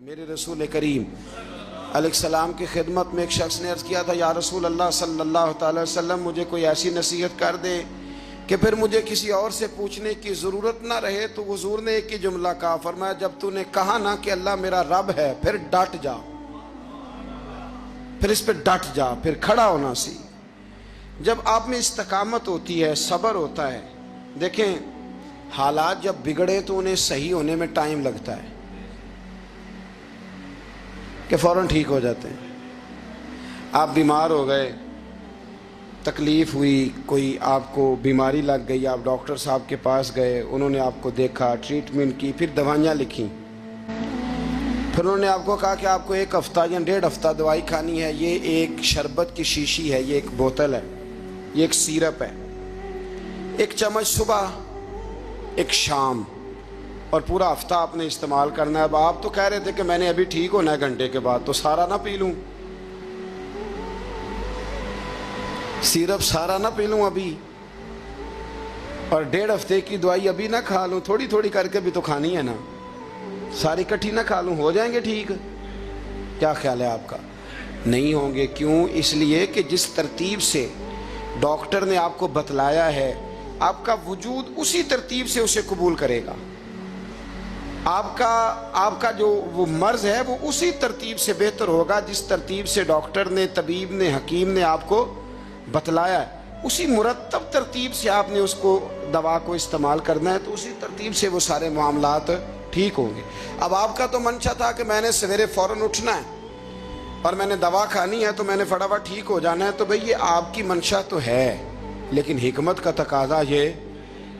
میرے رسول کریم علیہ السلام کی خدمت میں ایک شخص نے عرض کیا تھا، یا رسول اللہ صلی اللہ تعالی وسلم مجھے کوئی ایسی نصیحت کر دے کہ پھر مجھے کسی اور سے پوچھنے کی ضرورت نہ رہے۔ تو حضور نے ایک ہی جملہ کہا، فرمایا جب تو نے کہا نا کہ اللہ میرا رب ہے، پھر ڈٹ جا، پھر اس پہ ڈٹ جا، پھر کھڑا ہونا سی۔ جب آپ میں استقامت ہوتی ہے، صبر ہوتا ہے، دیکھیں حالات جب بگڑے تو انہیں صحیح ہونے میں ٹائم لگتا ہے کہ فوراً ٹھیک ہو جاتے ہیں۔ آپ بیمار ہو گئے، تکلیف ہوئی، کوئی آپ کو بیماری لگ گئی، آپ ڈاکٹر صاحب کے پاس گئے، انہوں نے آپ کو دیکھا، ٹریٹمنٹ کی، پھر دوائیاں لکھیں، پھر انہوں نے آپ کو کہا کہ آپ کو 1 ہفتہ یا 1.5 ہفتہ دوائی کھانی ہے، یہ ایک شربت کی شیشی ہے، یہ ایک بوتل ہے، یہ ایک سیرپ ہے، 1 چمچ صبح 1 شام، اور پورا ہفتہ آپ نے استعمال کرنا ہے۔ اب آپ تو کہہ رہے تھے کہ میں نے ابھی ٹھیک ہونا ہے گھنٹے کے بعد، تو سارا نہ پی لوں، سیرپ سارا نہ پی لوں ابھی، اور 1.5 ہفتے کی دوائی ابھی نہ کھا لوں، تھوڑی تھوڑی کر کے بھی تو کھانی ہے نا، ساری کٹھی نہ کھا لوں، ہو جائیں گے ٹھیک؟ کیا خیال ہے آپ کا؟ نہیں ہوں گے۔ کیوں؟ اس لیے کہ جس ترتیب سے ڈاکٹر نے آپ کو بتلایا ہے، آپ کا وجود اسی ترتیب سے اسے قبول کرے گا۔ آپ کا جو وہ مرض ہے وہ اسی ترتیب سے بہتر ہوگا جس ترتیب سے ڈاکٹر نے، طبیب نے، حکیم نے آپ کو بتلایا ہے، اسی مرتب ترتیب سے آپ نے اس کو دوا کو استعمال کرنا ہے، تو اسی ترتیب سے وہ سارے معاملات ٹھیک ہوں گے۔ اب آپ کا تو منشا تھا کہ میں نے سویرے فوراً اٹھنا ہے اور میں نے دوا کھانی ہے تو میں نے فٹافٹ ٹھیک ہو جانا ہے، تو بھئی یہ آپ کی منشا تو ہے، لیکن حکمت کا تقاضا یہ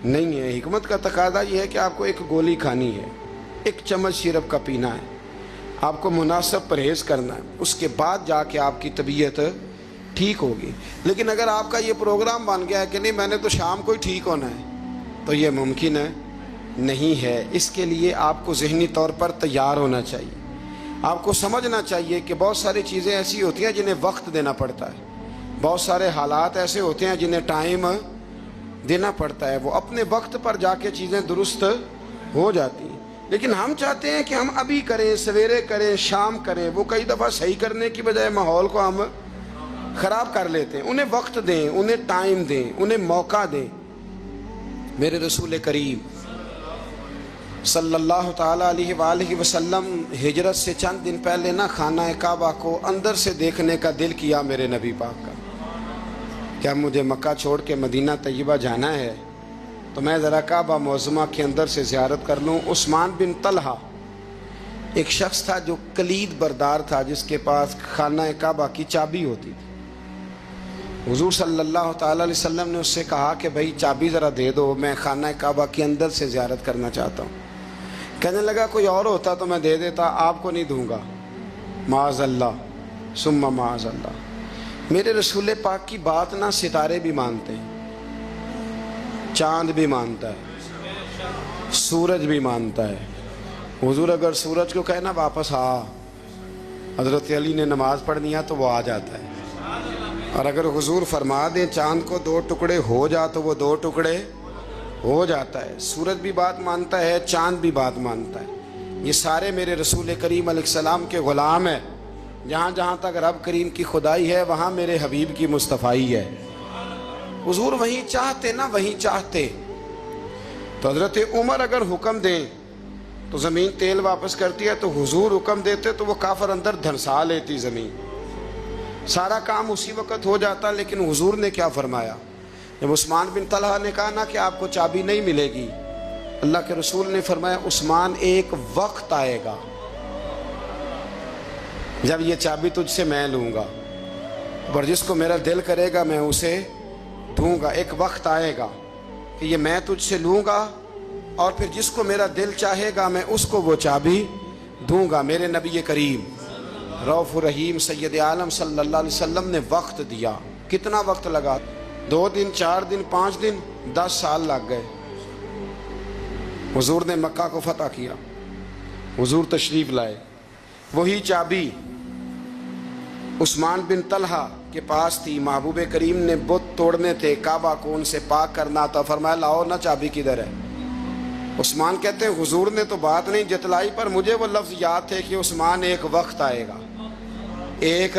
نہیں ہے۔ حکمت کا تقاضا یہ ہے کہ آپ کو 1 گولی کھانی ہے، 1 چمچ سیرپ کا پینا ہے، آپ کو مناسب پرہیز کرنا ہے، اس کے بعد جا کے آپ کی طبیعت ٹھیک ہوگی۔ لیکن اگر آپ کا یہ پروگرام بن گیا ہے کہ نہیں میں نے تو شام کو ہی ٹھیک ہونا ہے، تو یہ ممکن ہے نہیں ہے۔ اس کے لیے آپ کو ذہنی طور پر تیار ہونا چاہیے، آپ کو سمجھنا چاہیے کہ بہت ساری چیزیں ایسی ہوتی ہیں جنہیں وقت دینا پڑتا ہے، بہت سارے حالات ایسے ہوتے ہیں جنہیں ٹائم دینا پڑتا ہے، وہ اپنے وقت پر جا کے چیزیں درست ہو جاتی ہیں۔ لیکن ہم چاہتے ہیں کہ ہم ابھی کریں، سویرے کریں، شام کریں، وہ کئی دفعہ صحیح کرنے کی بجائے ماحول کو ہم خراب کر لیتے ہیں۔ انہیں وقت دیں، انہیں ٹائم دیں، انہیں موقع دیں۔ میرے رسول کریم صلی اللہ تعالیٰ علیہ وآلہ وسلم ہجرت سے چند دن پہلے نہ خانہ کعبہ کو اندر سے دیکھنے کا دل کیا میرے نبی پاک کا، کیا مجھے مکہ چھوڑ کے مدینہ طیبہ جانا ہے تو میں ذرا کعبہ معظمہ کے اندر سے زیارت کر لوں۔ عثمان بن طلحہ ایک شخص تھا جو کلید بردار تھا، جس کے پاس خانہ کعبہ کی چابی ہوتی تھی۔ حضور صلی اللہ تعالیٰ علیہ وسلم نے اس سے کہا کہ بھائی چابی ذرا دے دو، میں خانہ کعبہ کے اندر سے زیارت کرنا چاہتا ہوں۔ کہنے لگا کوئی اور ہوتا تو میں دے دیتا، آپ کو نہیں دوں گا، معاذ اللہ ثم معاذ اللہ۔ میرے رسول پاک کی بات نہ ستارے بھی مانتے ہیں، چاند بھی مانتا ہے، سورج بھی مانتا ہے۔ حضور اگر سورج کو کہنا واپس آ، حضرت علی نے نماز پڑھنی ہے تو وہ آ جاتا ہے، اور اگر حضور فرما دیں چاند کو 2 ٹکڑے ہو جا تو وہ 2 ٹکڑے ہو جاتا ہے۔ سورج بھی بات مانتا ہے، چاند بھی بات مانتا ہے۔ یہ سارے میرے رسول کریم علیہ السلام کے غلام ہیں۔ جہاں جہاں تک رب کریم کی خدائی ہے وہاں میرے حبیب کی مصطفائی ہے۔ حضور وہیں چاہتے نہ وہیں چاہتے، تو حضرت عمر اگر حکم دیں تو زمین تیل واپس کرتی ہے، تو حضور حکم دیتے تو وہ کافر اندر دھنسا لیتی زمین، سارا کام اسی وقت ہو جاتا۔ لیکن حضور نے کیا فرمایا؟ جب عثمان بن طلحہ نے کہا نا کہ آپ کو چابی نہیں ملے گی، اللہ کے رسول نے فرمایا عثمان ایک وقت آئے گا جب یہ چابی تجھ سے میں لوں گا، اور جس کو میرا دل کرے گا میں اسے دوں گا۔ ایک وقت آئے گا کہ یہ میں تجھ سے لوں گا، اور پھر جس کو میرا دل چاہے گا میں اس کو وہ چابی دوں گا۔ میرے نبی کریم رؤوف الرحیم سید عالم صلی اللہ علیہ وسلم نے وقت دیا۔ کتنا وقت لگا؟ 2 دن، 4 دن، 5 دن، 10 سال لگ گئے۔ حضور نے مکہ کو فتح کیا، حضور تشریف لائے، وہی چابی عثمان بن طلحہ کے پاس تھی۔ محبوب کریم نے بت توڑنے تھے، کعبہ کو ان سے پاک کرنا تھا، فرمایا لاؤ نا چابی کدھر ہے؟ عثمان کہتے ہیں حضور نے تو بات نہیں جتلائی، پر مجھے وہ لفظ یاد تھے کہ عثمان ایک وقت آئے گا، ایک،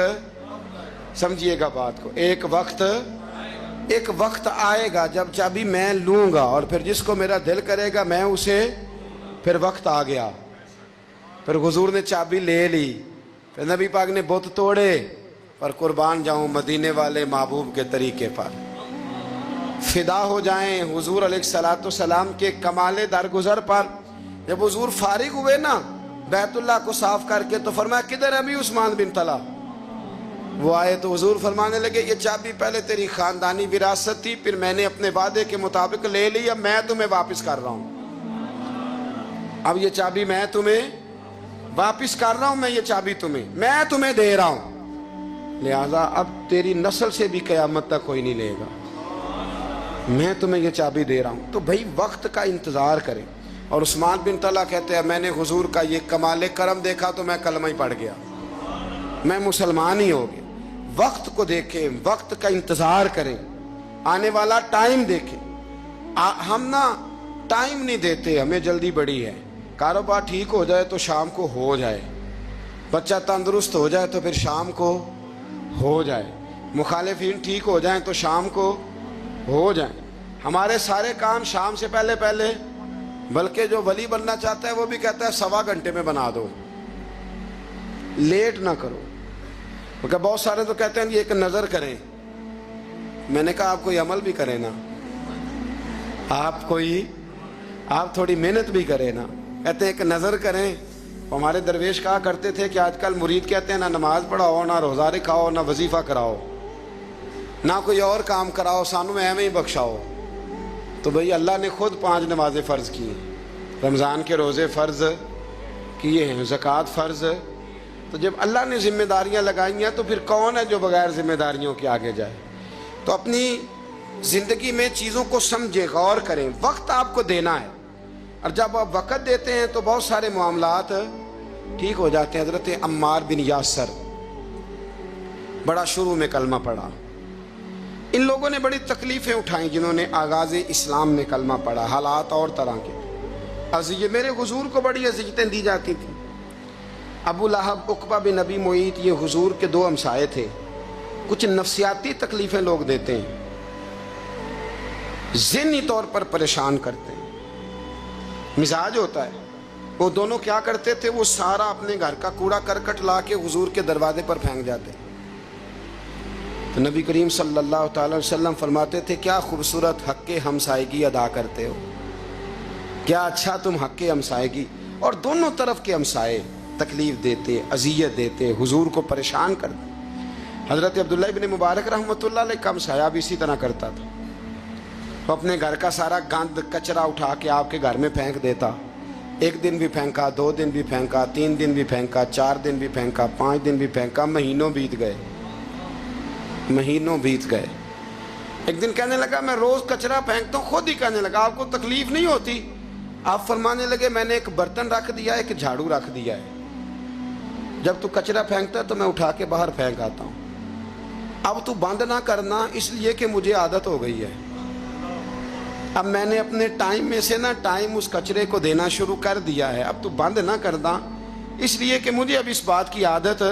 سمجھیے گا بات کو، ایک وقت آئے گا جب چابی میں لوں گا، اور پھر جس کو میرا دل کرے گا میں اسے، پھر وقت آ گیا، پھر حضور نے چابی لے لی، پھر نبی پاک نے بت توڑے، پر قربان جاؤں مدینے والے محبوب کے طریقے پر، فدا ہو جائیں حضور علیہ السلام کے کمال درگزر پر۔ جب حضور فارغ ہوئے نا بیت اللہ کو صاف کر کے، تو فرمایا کدھر ابھی عثمان بن طلحہ؟ وہ آئے تو حضور فرمانے لگے یہ چابی پہلے تیری خاندانی وراثت تھی، پھر میں نے اپنے وعدے کے مطابق لے لی، اب میں تمہیں واپس کر رہا ہوں، اب یہ چابی میں تمہیں واپس کر رہا ہوں، میں یہ چابی میں تمہیں دے رہا ہوں، لہذا اب تیری نسل سے بھی قیامت تک کوئی نہیں لے گا، میں تمہیں یہ چابی دے رہا ہوں۔ تو بھائی وقت کا انتظار کریں۔ اور عثمان بن طلحہ کہتے ہیں میں نے حضور کا یہ کمال کرم دیکھا تو میں کلمہ ہی پڑھ گیا، میں مسلمان ہی ہو گیا۔ وقت کو دیکھیں، وقت کا انتظار کریں، آنے والا ٹائم دیکھیں۔ ہم نا ٹائم نہیں دیتے، ہمیں جلدی بڑی ہے، کاروبار ٹھیک ہو جائے تو شام کو ہو جائے، بچہ تندرست ہو جائے تو پھر شام کو ہو جائے، مخالفین ٹھیک ہو جائیں تو شام کو ہو جائیں، ہمارے سارے کام شام سے پہلے، بلکہ جو ولی بننا چاہتا ہے وہ بھی کہتا ہے 1.25 گھنٹے میں بنا دو، لیٹ نہ کرو۔ کیونکہ بہت سارے تو کہتے ہیں یہ ایک نظر کریں، میں نے کہا آپ کوئی عمل بھی کریں نا، آپ تھوڑی محنت بھی کریں نا، کہتے ہیں ایک نظر کریں۔ ہمارے درویش کہا کرتے تھے کہ آج کل مرید کہتے ہیں نہ نماز پڑھاؤ، نہ روزہ رکھاؤ، نہ وظیفہ کراؤ، نہ کوئی اور کام کراؤ، سانو میں ایویں ہی بخشاؤ۔ تو بھئی اللہ نے خود 5 نمازیں فرض کی ہیں، رمضان کے روزے فرض کیے ہیں، زکوٰۃ فرض۔ تو جب اللہ نے ذمہ داریاں لگائی ہیں تو پھر کون ہے جو بغیر ذمہ داریوں کے آگے جائے؟ تو اپنی زندگی میں چیزوں کو سمجھیں، غور کریں، وقت آپ کو دینا ہے، اور جب آپ وقت دیتے ہیں تو بہت سارے معاملات ٹھیک ہو جاتے ہیں۔ حضرت عمار بن یاسر بڑا شروع میں کلمہ پڑھا، ان لوگوں نے بڑی تکلیفیں اٹھائیں جنہوں نے آغاز اسلام میں کلمہ پڑھا، حالات اور طرح کے، میرے حضور کو بڑی اذیتیں دی جاتی تھیں۔ ابو لہب، عقبہ بن ابی معیط، یہ حضور کے 2 ہمسائے تھے۔ کچھ نفسیاتی تکلیفیں لوگ دیتے ہیں، ذہنی طور پر پریشان کرتے ہیں، مزاج ہوتا ہے۔ وہ دونوں کیا کرتے تھے، وہ سارا اپنے گھر کا کوڑا کرکٹ لا کے حضور کے دروازے پر پھینک جاتے۔ تو نبی کریم صلی اللہ تعالی وسلم فرماتے تھے کیا خوبصورت حق ہمسائیگی ادا کرتے ہو، کیا اچھا تم حق ہمسائیگی۔ اور دونوں طرف کے ہمسائے تکلیف دیتے، اذیت دیتے، حضور کو پریشان کرتے۔ حضرت عبداللہ ابن مبارک رحمۃ اللہ علیہ کا ہمسایہ بھی اسی طرح کرتا تھا، وہ اپنے گھر کا سارا گند کچرا اٹھا کے آپ کے گھر میں پھینک دیتا۔ 1 دن بھی پھینکا، 2 دن بھی پھینکا، 3 دن بھی پھینکا، 4 دن بھی پھینکا، 5 دن بھی پھینکا، مہینوں بیت گئے۔ ایک دن کہنے لگا میں روز کچرا پھینکتا ہوں، خود ہی کہنے لگا آپ کو تکلیف نہیں ہوتی؟ آپ فرمانے لگے میں نے ایک برتن رکھ دیا ہے، ایک جھاڑو رکھ دیا ہے، جب تو کچرا پھینکتا ہے تو میں اٹھا کے باہر پھینک آتا ہوں، اب تو بند نہ کرنا، اس لیے کہ مجھے عادت ہو گئی ہے، اب میں نے اپنے ٹائم میں سے نا ٹائم اس کچرے کو دینا شروع کر دیا ہے، اب تو بند نہ کرنا، اس لیے کہ مجھے اب اس بات کی عادت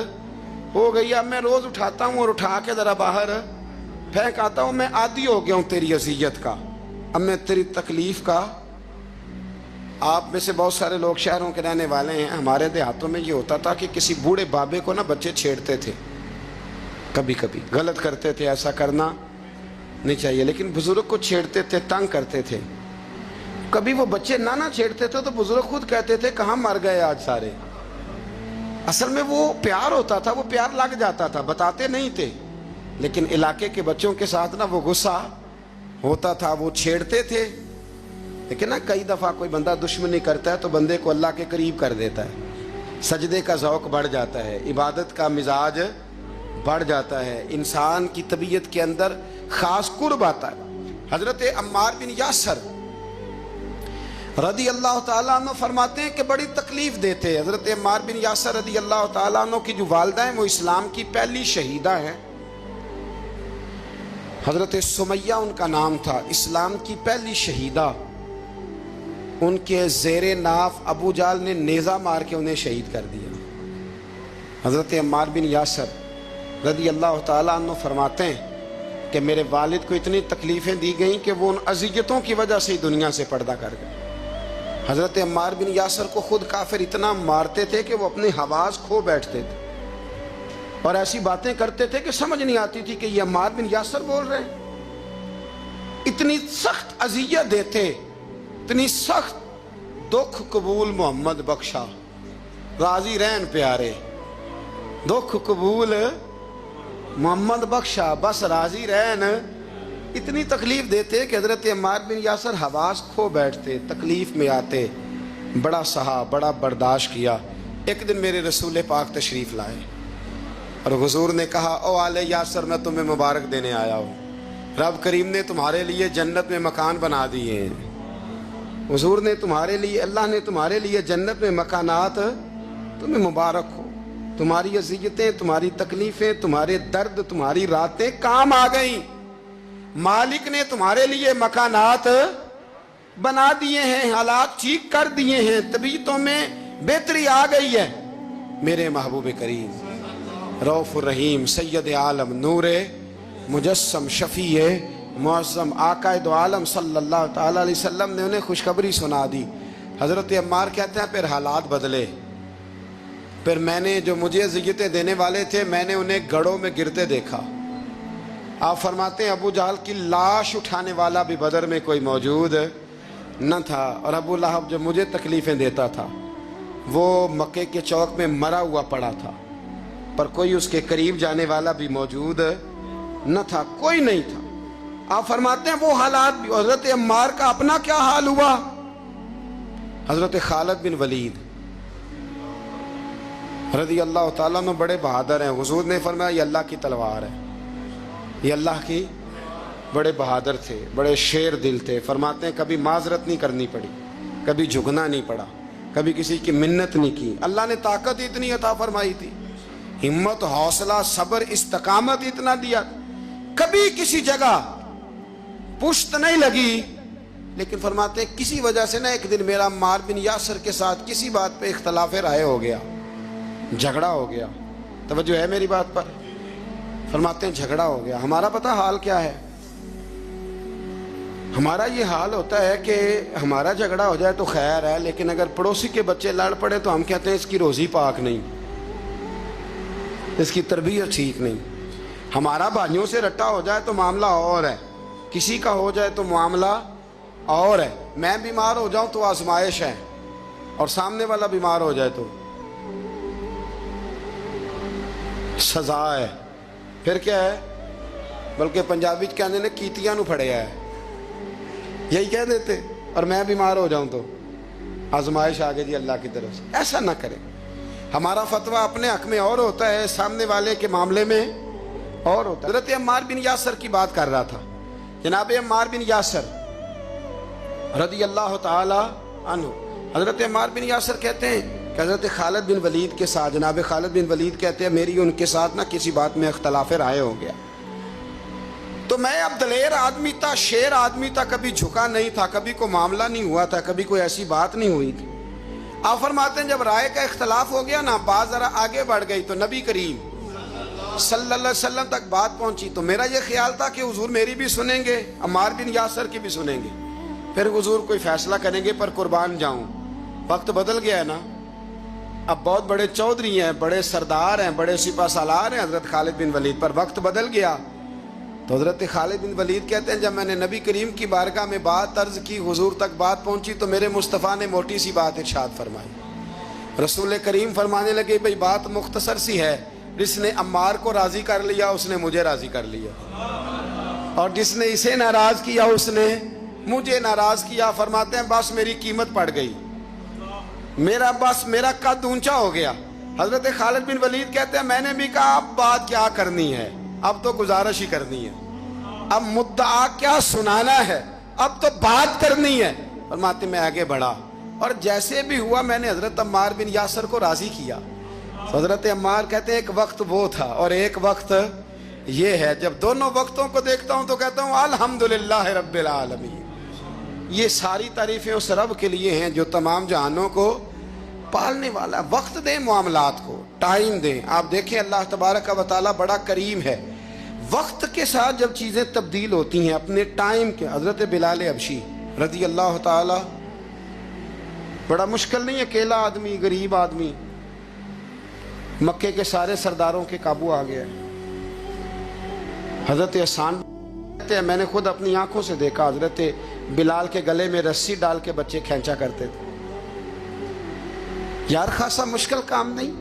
ہو گئی، اب میں روز اٹھاتا ہوں اور اٹھا کے ذرا باہر پھینک آتا ہوں، میں عادی ہو گیا ہوں تیری اذیت کا، اب میں تیری تکلیف کا۔ آپ میں سے بہت سارے لوگ شہروں کے رہنے والے ہیں، ہمارے دیہاتوں میں یہ ہوتا تھا کہ کسی بوڑھے بابے کو نا بچے چھیڑتے تھے، کبھی کبھی غلط کرتے تھے، ایسا کرنا نہیں چاہیے، لیکن بزرگ کو چھیڑتے تھے، تنگ کرتے تھے۔ کبھی وہ بچے نہ چھیڑتے تھے تو بزرگ خود کہتے تھے کہاں مر گئے آج سارے۔ اصل میں وہ پیار ہوتا تھا، وہ پیار لگ جاتا تھا، بتاتے نہیں تھے، لیکن علاقے کے بچوں کے ساتھ نا وہ غصہ ہوتا تھا، وہ چھیڑتے تھے۔ لیکن نا کئی دفعہ کوئی بندہ دشمنی کرتا ہے تو بندے کو اللہ کے قریب کر دیتا ہے، سجدے کا ذوق بڑھ جاتا ہے، عبادت کا مزاج بڑھ جاتا ہے، انسان کی طبیعت کے اندر خاص قرب آتا ہے۔ حضرت عمار بن یاسر رضی اللہ تعالیٰ عنہ فرماتے ہیں کہ بڑی تکلیف دیتے۔ حضرت عمار بن یاسر رضی اللہ تعالیٰ عنہ کی جو والدہ ہیں وہ اسلام کی پہلی شہیدہ ہیں، حضرت سمیہ ان کا نام تھا، اسلام کی پہلی شہیدہ۔ ان کے زیر ناف ابو جال نے نیزہ مار کے انہیں شہید کر دیا۔ حضرت عمار بن یاسر رضی اللہ تعالیٰ عنہ فرماتے ہیں کہ میرے والد کو اتنی تکلیفیں دی گئیں کہ وہ ان اذیتوں کی وجہ سے دنیا سے پردہ کر گئے۔ حضرت عمار بن یاسر کو خود کافر اتنا مارتے تھے کہ وہ اپنے حواس کھو بیٹھتے تھے اور ایسی باتیں کرتے تھے کہ سمجھ نہیں آتی تھی کہ یہ عمار بن یاسر بول رہے ہیں۔ اتنی سخت اذیت دیتے، اتنی سخت۔ دکھ قبول محمد بخشا، راضی رہن پیارے، دکھ قبول محمد بخشا، بس راضی رہن۔ اتنی تکلیف دیتے کہ حضرت عمار بن یاسر حواس کھو بیٹھتے، تکلیف میں آتے، بڑا سہا، بڑا برداشت کیا۔ ایک دن میرے رسول پاک تشریف لائے اور حضور نے کہا او آل یاسر میں تمہیں مبارک دینے آیا ہوں، رب کریم نے تمہارے لیے جنت میں مکان بنا دیے ہیں۔ حضور نے تمہارے لیے، اللہ نے تمہارے لیے جنت میں مکانات، تمہیں مبارک ہو، تمہاری اذیتیں، تمہاری تکلیفیں، تمہارے درد، تمہاری راتیں کام آ گئیں، مالک نے تمہارے لیے مکانات بنا دیے ہیں، حالات ٹھیک کر دیے ہیں، طبیعتوں میں بہتری آ گئی ہے۔ میرے محبوب کریم رؤوف الرحیم سید عالم نور مجسم شفیع معظم آقا دو عالم صلی اللہ تعالیٰ علیہ وسلم نے انہیں خوشخبری سنا دی۔ حضرت عمار کہتے ہیں پھر حالات بدلے، پھر میں نے جو مجھے اذیتیں دینے والے تھے میں نے انہیں گڑھوں میں گرتے دیکھا۔ آپ فرماتے ہیں ابو جہل کی لاش اٹھانے والا بھی بدر میں کوئی موجود نہ تھا، اور ابو لہب جو مجھے تکلیفیں دیتا تھا وہ مکے کے چوک میں مرا ہوا پڑا تھا، پر کوئی اس کے قریب جانے والا بھی موجود نہ تھا، کوئی نہیں تھا۔ آپ فرماتے ہیں وہ حالات بھی۔ حضرت عمار کا اپنا کیا حال ہوا؟ حضرت خالد بن ولید رضی اللہ تعالیٰ عنہ بڑے بہادر ہیں۔ حضور نے فرمایا یہ اللہ کی تلوار ہے، یہ اللہ کی، بڑے بہادر تھے، بڑے شیر دل تھے۔ فرماتے ہیں کبھی معذرت نہیں کرنی پڑی، کبھی جھکنا نہیں پڑا، کبھی کسی کی منت نہیں کی۔ اللہ نے طاقت اتنی عطا فرمائی تھی، ہمت، حوصلہ، صبر، استقامت اتنا دیا، کبھی کسی جگہ پشت نہیں لگی۔ لیکن فرماتے ہیں کسی وجہ سے نا ایک دن میرا عمار بن یاسر کے ساتھ کسی بات پہ اختلاف رائے ہو گیا، جھگڑا ہو گیا۔ توجہ ہے میری بات پر؟ فرماتے ہیں جھگڑا ہو گیا۔ ہمارا پتہ حال کیا ہے؟ ہمارا یہ حال ہوتا ہے کہ ہمارا جھگڑا ہو جائے تو خیر ہے، لیکن اگر پڑوسی کے بچے لڑ پڑے تو ہم کہتے ہیں اس کی روزی پاک نہیں، اس کی تربیت ٹھیک نہیں۔ ہمارا بھائیوں سے رٹا ہو جائے تو معاملہ اور ہے، کسی کا ہو جائے تو معاملہ اور ہے۔ میں بیمار ہو جاؤں تو آزمائش ہے، اور سامنے والا بیمار ہو جائے تو سزا ہے۔ پھر کیا ہے؟ بلکہ پنجابی کہنے نے کیتیاں نو پھڑیا ہے، یہی کہہ دیتے۔ اور میں بیمار ہو جاؤں تو آزمائش آگے جی اللہ کی طرف سے۔ ایسا نہ کریں۔ ہمارا فتویٰ اپنے حق میں اور ہوتا ہے، سامنے والے کے معاملے میں اور ہوتا ہے۔ حضرت عمار بن یاسر کی بات کر رہا تھا۔ جناب عمار بن یاسر رضی اللہ تعالی عنہ، حضرت عمار بن یاسر کہتے ہیں کہ حضرت خالد بن ولید کے ساتھ، جناب خالد بن ولید کہتے ہیں میری ان کے ساتھ نہ کسی بات میں اختلاف رائے ہو گیا، تو میں اب دلیر آدمی تھا، شیر آدمی تھا، کبھی جھکا نہیں تھا، کبھی کوئی معاملہ نہیں ہوا تھا، کبھی کوئی ایسی بات نہیں ہوئی تھی۔ آپ فرماتے ہیں جب رائے کا اختلاف ہو گیا نا، بات ذرا آگے بڑھ گئی تو نبی کریم صلی اللہ علیہ وسلم تک بات پہنچی، تو میرا یہ خیال تھا کہ حضور میری بھی سنیں گے، عمار بن یاسر کی بھی سنیں گے، پھر حضور کوئی فیصلہ کریں گے، پر قربان جاؤں وقت بدل گیا ہے نا۔ اب بہت بڑے چودھری ہیں، بڑے سردار ہیں، بڑے سپہ سالار ہیں حضرت خالد بن ولید، پر وقت بدل گیا۔ تو حضرت خالد بن ولید کہتے ہیں جب میں نے نبی کریم کی بارگاہ میں بات عرض کی، حضور تک بات پہنچی، تو میرے مصطفیٰ نے موٹی سی بات ارشاد فرمائی۔ رسول کریم فرمانے لگے بھئی بات مختصر سی ہے، جس نے عمار کو راضی کر لیا اس نے مجھے راضی کر لیا، اور جس نے اسے ناراض کیا اس نے مجھے ناراض کیا۔ فرماتے ہیں بس میری قیمت پڑ گئی، میرا قد اونچا ہو گیا۔ حضرت خالد بن ولید کہتے ہیں میں نے بھی کہا اب بات کیا کرنی ہے، اب تو گزارش ہی کرنی ہے، اب مدعا کیا سنانا ہے، اب تو بات کرنی ہے۔ فرماتے میں آگے بڑھا، اور جیسے بھی ہوا میں نے حضرت عمار بن یاسر کو راضی کیا۔ حضرت عمار کہتے ہیں ایک وقت وہ تھا اور ایک وقت یہ ہے، جب دونوں وقتوں کو دیکھتا ہوں تو کہتا ہوں الحمدللہ رب العالمین، یہ ساری تعریفیں اس رب کے لیے ہیں جو تمام جہانوں کو پالنے والا. وقت دیں معاملات کو, ٹائم دیں. آپ دیکھیں اللہ تبارک و تعالیٰ بڑا کریم ہے. وقت کے ساتھ جب چیزیں تبدیل ہوتی ہیں اپنے ٹائم کے. حضرت بلال حبشی رضی اللہ تعالیٰ, بڑا مشکل نہیں, اکیلا آدمی, غریب آدمی, مکے کے سارے سرداروں کے قابو آ گیا. حضرت حسان, میں نے خود اپنی آنکھوں سے دیکھا, حضرت بلال کے گلے میں رسی ڈال کے بچے کھینچا کرتے تھے. یار خاصا مشکل کام نہیں.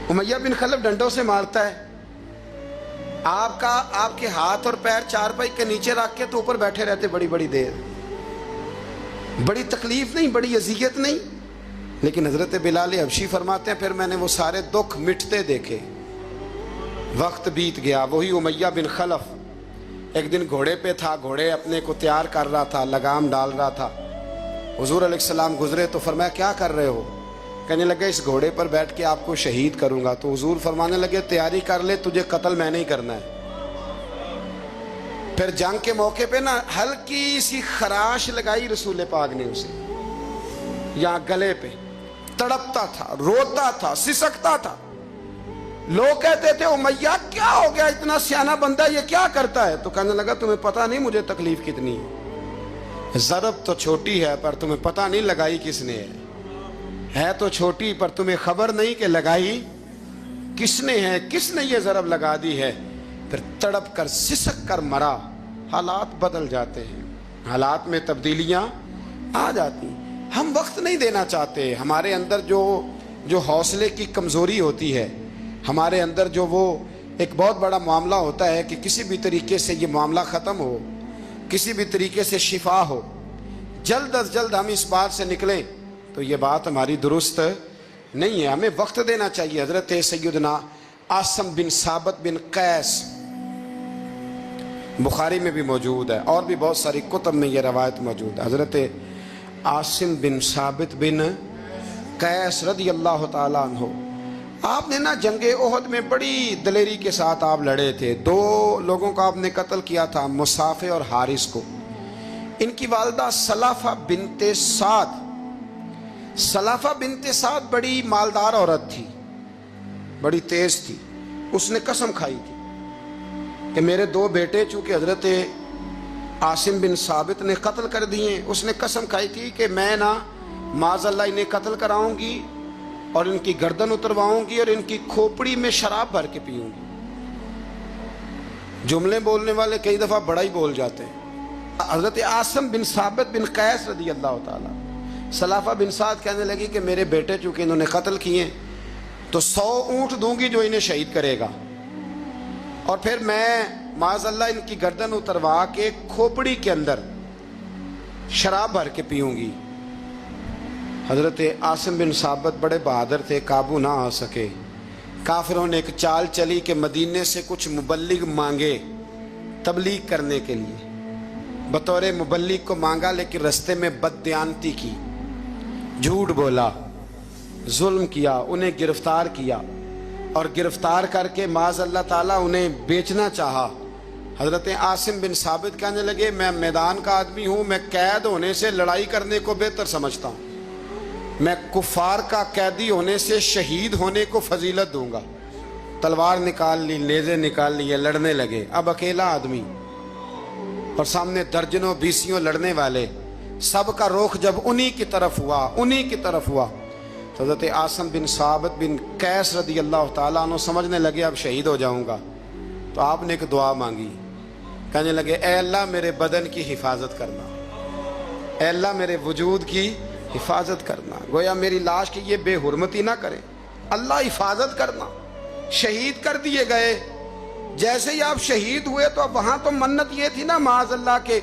امیہ بن خلف ڈنڈوں سے مارتا ہے, آپ کے ہاتھ اور پیر چارپائی کے نیچے رکھ کے تو اوپر بیٹھے رہتے بڑی بڑی دیر. بڑی تکلیف نہیں, بڑی اذیت نہیں. لیکن حضرت بلال حبشی فرماتے ہیں پھر میں نے وہ سارے دکھ مٹتے دیکھے. وقت بیت گیا. وہی امیہ بن خلف ایک دن گھوڑے پہ تھا, گھوڑے اپنے کو تیار کر رہا تھا, لگام ڈال رہا تھا. حضور علیہ السلام گزرے تو فرمایا کیا کر رہے ہو؟ کہنے لگے اس گھوڑے پر بیٹھ کے آپ کو شہید کروں گا. تو حضور فرمانے لگے تیاری کر لے, تجھے قتل میں نہیں کرنا ہے. پھر جنگ کے موقع پہ نا ہلکی سی خراش لگائی رسول پاک نے اسے, یہاں گلے پہ. تڑپتا تھا, روتا تھا, سسکتا تھا. لوگ کہتے تھے امیہ کیا ہو گیا, اتنا سیانہ بندہ یہ کیا کرتا ہے؟ تو کہنے لگا تمہیں پتہ نہیں مجھے تکلیف کتنی ہے. ضرب تو چھوٹی ہے پر تمہیں پتہ نہیں لگائی کس نے ہے تو چھوٹی پر تمہیں خبر نہیں کہ لگائی کس نے ہے, کس نے یہ ضرب لگا دی ہے. پھر تڑپ کر سسک کر مرا. حالات بدل جاتے ہیں, حالات میں تبدیلیاں آ جاتی. ہم وقت نہیں دینا چاہتے. ہمارے اندر جو حوصلے کی کمزوری ہوتی ہے, ہمارے اندر جو وہ ایک بہت بڑا معاملہ ہوتا ہے کہ کسی بھی طریقے سے یہ معاملہ ختم ہو, کسی بھی طریقے سے شفا ہو, جلد از جلد ہم اس بات سے نکلیں, تو یہ بات ہماری درست نہیں ہے. ہمیں وقت دینا چاہیے. حضرت سیدنا عاصم بن ثابت بن قیس بخاری میں بھی موجود ہے, اور بھی بہت ساری کتب میں یہ روایت موجود ہے. حضرت عاصم بن ثابت بن قیس رضی اللہ تعالیٰ عنہ, آپ نے نا جنگ احد میں بڑی دلیری کے ساتھ آپ لڑے تھے. 2 لوگوں کو آپ نے قتل کیا تھا, مصافے اور حارث کو. ان کی والدہ سلافہ بنت سعد, سلافہ بنت سعد بڑی مالدار عورت تھی, بڑی تیز تھی. اس نے قسم کھائی تھی کہ میرے 2 بیٹے چونکہ حضرت عاصم بن ثابت نے قتل کر دیے, اس نے قسم کھائی تھی کہ میں نا معاذ اللہ انہیں قتل کراؤں گی اور ان کی گردن اترواؤں گی اور ان کی کھوپڑی میں شراب بھر کے پیوں گی. جملے بولنے والے کئی دفعہ بڑا ہی بول جاتے ہیں. حضرت عاصم بن ثابت بن قیس رضی اللہ تعالیٰ, سلافہ بن سعد کہنے لگی کہ میرے بیٹے چونکہ انہوں نے قتل کیے تو 100 اونٹ دوں گی جو انہیں شہید کرے گا, اور پھر میں معاذ اللہ ان کی گردن اتروا کے کھوپڑی کے اندر شراب بھر کے پیوں گی. حضرت عاصم بن ثابت بڑے بہادر تھے, قابو نہ آ سکے. کافروں نے ایک چال چلی کہ مدینے سے کچھ مبلغ مانگے تبلیغ کرنے کے لیے. بطور مبلغ کو مانگا, لیکن رستے میں بددیانتی کی, جھوٹ بولا, ظلم کیا, انہیں گرفتار کیا, اور گرفتار کر کے معاذ اللہ تعالیٰ انہیں بیچنا چاہا. حضرت عاصم بن ثابت کہنے لگے میں میدان کا آدمی ہوں, میں قید ہونے سے لڑائی کرنے کو بہتر سمجھتا ہوں. میں کفار کا قیدی ہونے سے شہید ہونے کو فضیلت دوں گا. تلوار نکال لی, نیزے نکال لیے, لڑنے لگے. اب اکیلا آدمی اور سامنے درجنوں بیسیوں لڑنے والے, سب کا رخ جب انہی کی طرف ہوا تو حضرت عاصم بن ثابت بن قیس رضی اللہ تعالیٰ عنہ سمجھنے لگے اب شہید ہو جاؤں گا. تو آپ نے ایک دعا مانگی, کہنے لگے اے اللہ میرے بدن کی حفاظت کرنا, اے اللہ میرے وجود کی حفاظت کرنا. گویا میری لاش کی یہ بے حرمتی نہ کرے, اللہ حفاظت کرنا. شہید کر دیے گئے. جیسے ہی آپ شہید ہوئے تو اب وہاں تو منت یہ تھی نا معاذ اللہ کے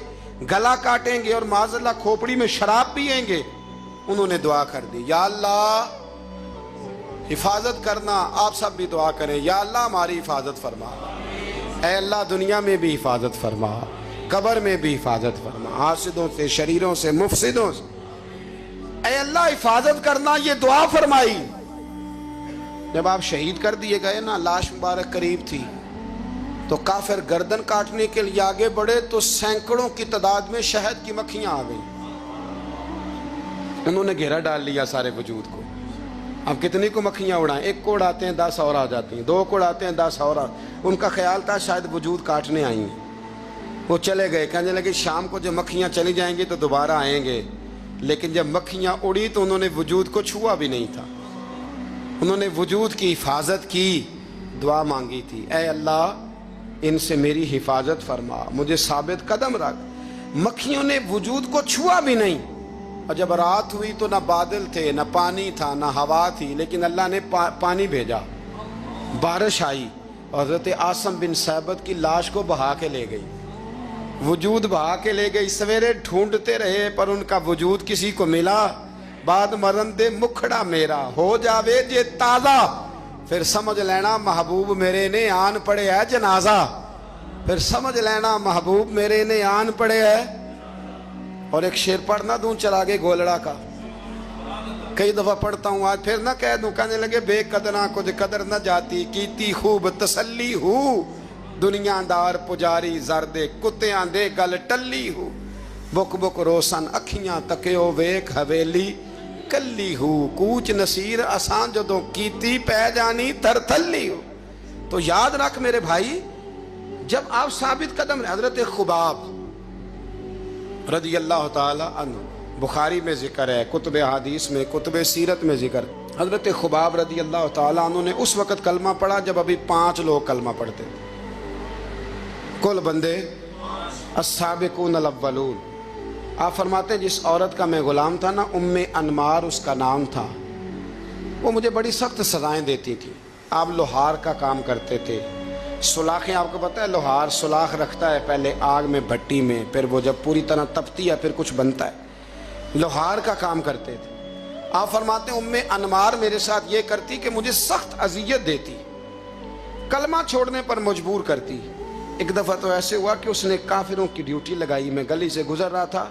گلا کاٹیں گے اور معاذ اللہ کھوپڑی میں شراب پیئیں گے. انہوں نے دعا کر دی یا اللہ حفاظت کرنا. آپ سب بھی دعا کریں یا اللہ ہماری حفاظت فرما, اے اللہ دنیا میں بھی حفاظت فرما, قبر میں بھی حفاظت فرما, حاسدوں سے, شریروں سے, مفسدوں سے اے اللہ حفاظت کرنا. یہ دعا فرمائی. جب آپ شہید کر دیے گئے نا, لاش مبارک قریب تھی, تو کافر گردن کاٹنے کے لیے آگے بڑھے تو سینکڑوں کی تعداد میں شہد کی مکھیاں آ گئیں، انہوں نے گھیرا ڈال لیا سارے وجود کو۔ اب کتنی کو مکھیاں اڑائیں، ایک کو اڑاتے ہیں 10 اور آ جاتی ہیں، 2 کو اڑاتے ہیں 10 اور ان کا خیال تھا شاید وجود کاٹنے آئی ہیں۔ وہ چلے گئے، کہنے لگے شام کو جب مکھیاں چلی جائیں گی تو دوبارہ آئیں گے، لیکن جب مکھیاں اڑی تو انہوں نے وجود کو چھوا بھی نہیں تھا، انہوں نے وجود کی حفاظت کی، دعا مانگی تھی، اے اللہ ان سے میری حفاظت فرما، مجھے ثابت قدم رکھ۔ مکھیوں نے وجود کو چھوا بھی نہیں، اور جب رات ہوئی تو نہ بادل تھے، نہ پانی تھا، نہ ہوا تھی، لیکن اللہ نے پانی بھیجا، بارش آئی، اور حضرت عاصم بن ثابت کی لاش کو بہا کے لے گئی، وجود بہا کے لے گئی۔ سویرے ڈھونڈتے رہے پر ان کا وجود کسی کو ملا، بعد مرن دے مکھڑا میرا ہو جاوے جے تازہ، پھر سمجھ لینا محبوب میرے نے آن پڑے ہے جنازہ، پھر سمجھ لینا محبوب میرے نے آن پڑے ہے۔ اور ایک شعر پڑھنا دوں چراغے گولڑا کا، کئی دفعہ پڑھتا ہوں، آج پھر نہ کہہ دوں، کہنے لگے بے قدراں کچھ قدر نہ جاتی، کیتی خوب تسلی ہو، دنیا دار پجاری زردے کتیاں دے گل ٹلی ہو، بک بک روشن اکھیاں تکیو ویک حویلی کلی ہو، کوچ نصیر آسان جدوں کیتی پہ جانی تر تھلی ہو۔ تو یاد رکھ میرے بھائی، جب آپ ثابت قدم، حضرت خباب رضی اللہ تعالی عنہ، بخاری میں ذکر ہے، کتب حدیث میں، کتب سیرت میں ذکر، حضرت خباب رضی اللہ تعالی عنہ نے اس وقت کلمہ پڑھا جب ابھی 5 لوگ کلمہ پڑھتے تھے، کل بندے السابقون الاولون۔ آپ فرماتے ہیں جس عورت کا میں غلام تھا نا، ام انمار اس کا نام تھا، وہ مجھے بڑی سخت سزائیں دیتی تھی۔ آپ لوہار کا کام کرتے تھے، سلاخیں، آپ کو پتہ ہے لوہار سلاخ رکھتا ہے پہلے آگ میں بھٹی میں، پھر وہ جب پوری طرح تپتی ہے پھر کچھ بنتا ہے، لوہار کا کام کرتے تھے۔ آپ فرماتے ہیں ام انمار میرے ساتھ یہ کرتی کہ مجھے سخت اذیت دیتی، کلمہ چھوڑنے پر مجبور کرتی۔ ایک دفعہ تو ایسے ہوا کہ اس نے کافروں کی ڈیوٹی لگائی، میں گلی سے گزر رہا تھا،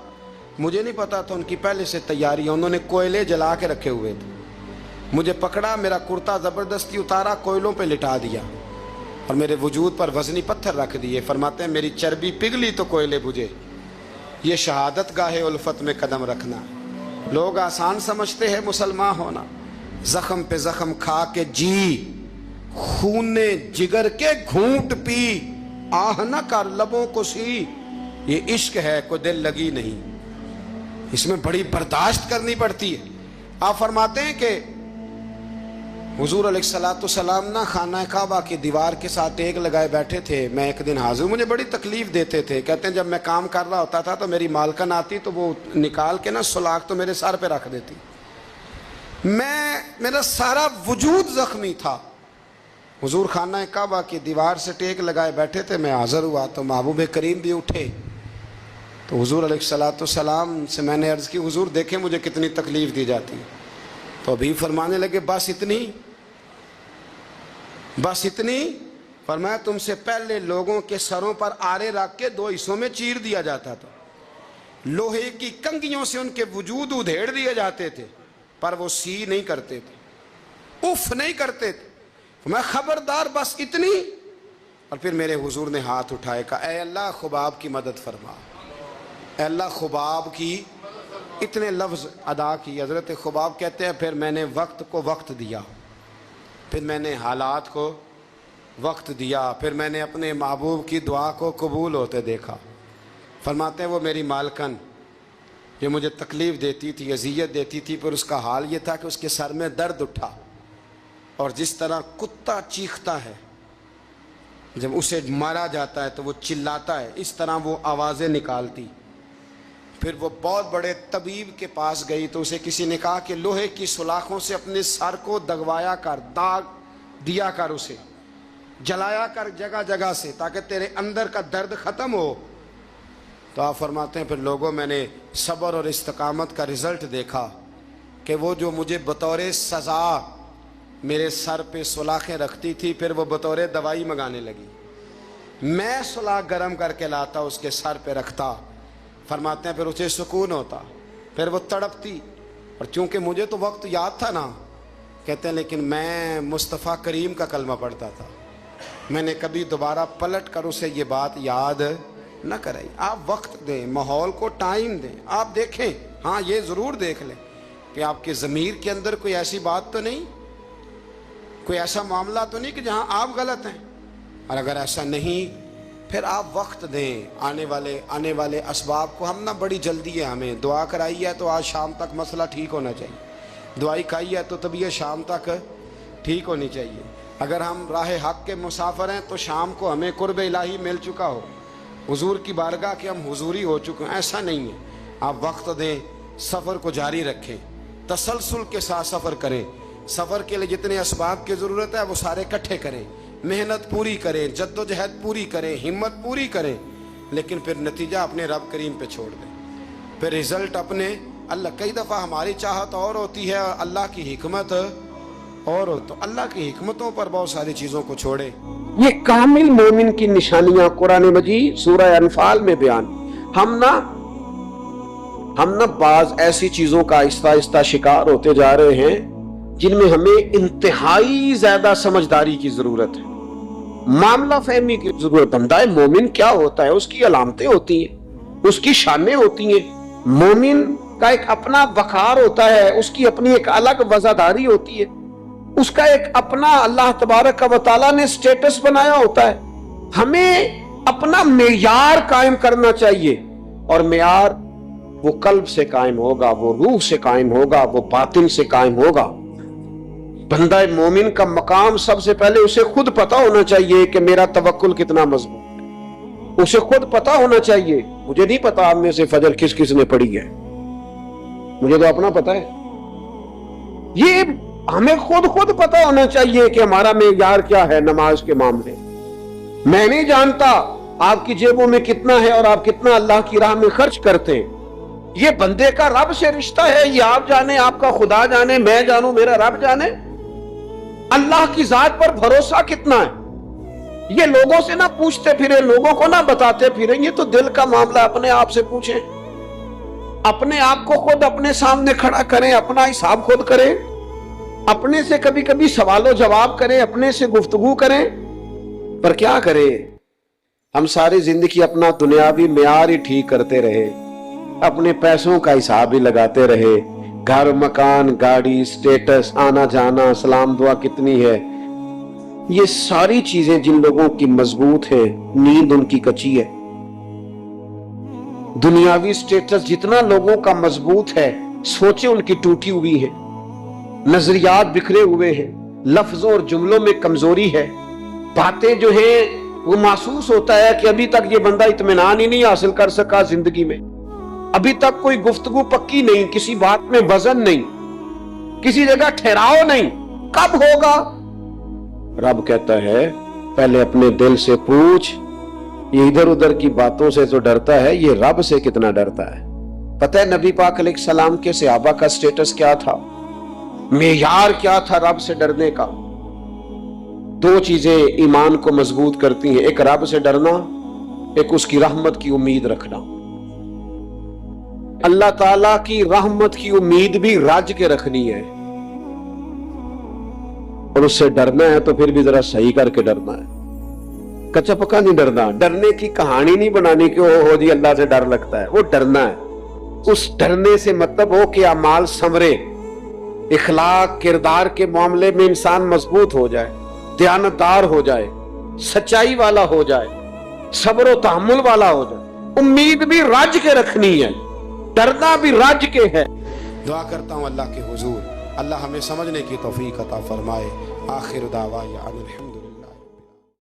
مجھے نہیں پتا تھا ان کی پہلے سے تیاری ہے، انہوں نے کوئلے جلا کے رکھے ہوئے تھے، مجھے پکڑا، میرا کرتا زبردستی اتارا، کوئلوں پہ لٹا دیا اور میرے وجود پر وزنی پتھر رکھ دیے۔ فرماتے ہیں میری چربی پگھلی تو کوئلے بجھے، یہ شہادت گاہ الفت میں قدم رکھنا۔ لوگ آسان سمجھتے ہیں مسلمان ہونا، زخم پہ زخم کھا کے جی، خون جگر کے گھونٹ پی، آہ نہ کر لبوں کو سی، یہ عشق ہے کوئی دل لگی نہیں، اس میں بڑی برداشت کرنی پڑتی ہے۔ آپ فرماتے ہیں کہ حضور علیہ السلام نہ خانہ کعبہ کی دیوار کے ساتھ ٹیک لگائے بیٹھے تھے، میں ایک دن حاضر، مجھے بڑی تکلیف دیتے تھے، کہتے ہیں جب میں کام کر رہا ہوتا تھا تو میری مالکن آتی تو وہ نکال کے نا سلاخ تو میرے سر پہ رکھ دیتی، میرا سارا وجود زخمی تھا۔ حضور خانہ کعبہ کی دیوار سے ٹیک لگائے بیٹھے تھے، میں حاضر ہوا تو محبوب کریم بھی اٹھے، تو حضور علیہ السلام سے میں نے عرض کی حضور دیکھیں مجھے کتنی تکلیف دی جاتی، تو ابھی فرمانے لگے بس اتنی، بس اتنی؟ فرمایا تم سے پہلے لوگوں کے سروں پر آرے رکھ کے 2 حصوں میں چیر دیا جاتا تھا، لوہے کی کنگھیوں سے ان کے وجود ادھیڑ دیے جاتے تھے، پر وہ سی نہیں کرتے تھے، اف نہیں کرتے تھے۔ میں خبردار بس اتنی؟ اور پھر میرے حضور نے ہاتھ اٹھائے، کہا اے اللہ خباب کی مدد فرما، اے اللہ خباب کی، اتنے لفظ ادا کی۔ حضرت خباب کہتے ہیں پھر میں نے وقت کو وقت دیا، پھر میں نے حالات کو وقت دیا، پھر میں نے اپنے محبوب کی دعا کو قبول ہوتے دیکھا۔ فرماتے ہیں وہ میری مالکن جو مجھے تکلیف دیتی تھی، اذیت دیتی تھی، پر اس کا حال یہ تھا کہ اس کے سر میں درد اٹھا، اور جس طرح کتا چیختا ہے جب اسے مارا جاتا ہے تو وہ چلاتا ہے، اس طرح وہ آوازیں نکالتی۔ پھر وہ بہت بڑے طبیب کے پاس گئی تو اسے کسی نے کہا کہ لوہے کی سلاخوں سے اپنے سر کو دگوایا کر، داغ دیا کر، اسے جلایا کر جگہ جگہ سے تاکہ تیرے اندر کا درد ختم ہو۔ تو آپ فرماتے ہیں پھر لوگوں میں نے صبر اور استقامت کا رزلٹ دیکھا کہ وہ جو مجھے بطور سزا میرے سر پہ سلاخیں رکھتی تھی، پھر وہ بطور دوائی منگانے لگی، میں سلاخ گرم کر کے لاتا اس کے سر پہ رکھتا۔ فرماتے ہیں پھر اسے سکون ہوتا، پھر وہ تڑپتی، اور چونکہ مجھے تو وقت یاد تھا نا، کہتے ہیں لیکن میں مصطفیٰ کریم کا کلمہ پڑھتا تھا، میں نے کبھی دوبارہ پلٹ کر اسے یہ بات یاد نہ کرائی. آپ وقت دیں, ماحول کو ٹائم دیں. آپ دیکھیں, ہاں یہ ضرور دیکھ لیں کہ آپ کے ضمیر کے اندر کوئی ایسی بات تو نہیں, کوئی ایسا معاملہ تو نہیں کہ جہاں آپ غلط ہیں. اور اگر ایسا نہیں پھر آپ وقت دیں آنے والے اسباب کو. ہم نہ بڑی جلدی ہے, ہمیں دعا کرائی ہے تو آج شام تک مسئلہ ٹھیک ہونا چاہیے, دعائی کھائی ہے تو طبیعت شام تک ٹھیک ہونی چاہیے. اگر ہم راہ حق کے مسافر ہیں تو شام کو ہمیں قرب الہی مل چکا ہو, حضور کی بارگاہ کے ہم حضوری ہو چکے ہیں. ایسا نہیں ہے. آپ وقت دیں, سفر کو جاری رکھیں, تسلسل کے ساتھ سفر کریں. سفر کے لیے جتنے اسباب کی ضرورت ہے وہ سارے اکٹھے کریں, محنت پوری کریں, جد و جہد پوری کریں, ہمت پوری کریں, لیکن پھر نتیجہ اپنے رب کریم پہ چھوڑ دیں. پھر رزلٹ اپنے اللہ. کئی دفعہ ہماری چاہت اور ہوتی ہے اور اللہ کی حکمت اور ہو, تو اللہ کی حکمتوں پر بہت ساری چیزوں کو چھوڑے. یہ کامل مومن کی نشانیاں قرآن مجید سورہ انفال میں بیان. ہم نہ بعض ایسی چیزوں کا آہستہ آہستہ شکار ہوتے جا رہے ہیں جن میں ہمیں انتہائی زیادہ سمجھداری کی ضرورت ہے, معاملہ فہمی کی ضرورت. بندہ مومن کیا ہوتا ہے, اس کی علامتیں ہوتی ہیں, اس کی شانیں ہوتی ہیں. مومن کا ایک اپنا وقار ہوتا ہے, اس کی اپنی ایک الگ وزاداری ہوتی ہے, اس کا ایک اپنا اللہ تبارک و تعالیٰ نے سٹیٹس بنایا ہوتا ہے. ہمیں اپنا معیار قائم کرنا چاہیے, اور معیار وہ قلب سے قائم ہوگا, وہ روح سے قائم ہوگا, وہ باطن سے قائم ہوگا. بندہ مومن کا مقام سب سے پہلے اسے خود پتا ہونا چاہیے کہ میرا توکل کتنا مضبوط ہے. اسے خود پتا ہونا چاہیے. مجھے نہیں پتا آپ میں سے فجر کس نے پڑھی ہے, مجھے تو اپنا پتا ہے. یہ ہمیں خود پتا ہونا چاہیے کہ ہمارا معیار کیا ہے نماز کے معاملے. میں نہیں جانتا آپ کی جیبوں میں کتنا ہے اور آپ کتنا اللہ کی راہ میں خرچ کرتے ہیں. یہ بندے کا رب سے رشتہ ہے, یہ آپ جانے, آپ کا خدا جانے, میں جانوں, میرا رب جانے. اللہ کی ذات پر بھروسہ کتنا ہے, یہ لوگوں سے نہ پوچھتے پھریں, لوگوں کو نہ بتاتے پھریں. یہ تو دل کا معاملہ, اپنے آپ سے پوچھیں, اپنے آپ کو خود اپنے سامنے کھڑا کریں, اپنا حساب خود کریں, اپنے سے کبھی کبھی سوال و جواب کریں, اپنے سے گفتگو کریں. پر کیا کریں, ہم ساری زندگی اپنا دنیاوی معیار ہی ٹھیک کرتے رہے, اپنے پیسوں کا حساب ہی لگاتے رہے, گھر, مکان, گاڑی, سٹیٹس, آنا جانا, سلام دعا کتنی ہے. یہ ساری چیزیں جن لوگوں کی مضبوط ہیں, نیند ان کی کچی ہے. دنیاوی سٹیٹس جتنا لوگوں کا مضبوط ہے, سوچیں ان کی ٹوٹی ہوئی ہیں, نظریات بکھرے ہوئے ہیں, لفظوں اور جملوں میں کمزوری ہے, باتیں جو ہیں وہ محسوس ہوتا ہے کہ ابھی تک یہ بندہ اطمینان ہی نہیں حاصل کر سکا زندگی میں, ابھی تک کوئی گفتگو پکی نہیں, کسی بات میں وزن نہیں, کسی جگہ ٹھہراؤ نہیں. کب ہوگا؟ رب کہتا ہے پہلے اپنے دل سے پوچھ. یہ ادھر ادھر کی باتوں سے تو ڈرتا ہے, یہ رب سے کتنا ڈرتا ہے. پتہ ہے نبی پاک علیہ السلام کے صحابہ کا سٹیٹس کیا تھا, معیار کیا تھا رب سے ڈرنے کا؟ دو چیزیں ایمان کو مضبوط کرتی ہیں, ایک رب سے ڈرنا, ایک اس کی رحمت کی امید رکھنا. اللہ تعالیٰ کی رحمت کی امید بھی رج کے رکھنی ہے, اور اس سے ڈرنا ہے تو پھر بھی ذرا صحیح کر کے ڈرنا ہے, کچا پکا نہیں ڈرنا. ڈرنے کی کہانی نہیں بنانی کہ ہو جی اللہ سے ڈر لگتا ہے, وہ ڈرنا ہے. اس ڈرنے سے مطلب ہو کہ اعمال سنورے, اخلاق کردار کے معاملے میں انسان مضبوط ہو جائے, دیانتدار ہو جائے, سچائی والا ہو جائے, صبر و تحمل والا ہو جائے. امید بھی رج کے رکھنی ہے, ڈرنا بھی رج کے ہے. دعا کرتا ہوں اللہ کے حضور اللہ ہمیں سمجھنے کی توفیق عطا فرمائے. آخر دعوانا الحمدللہ.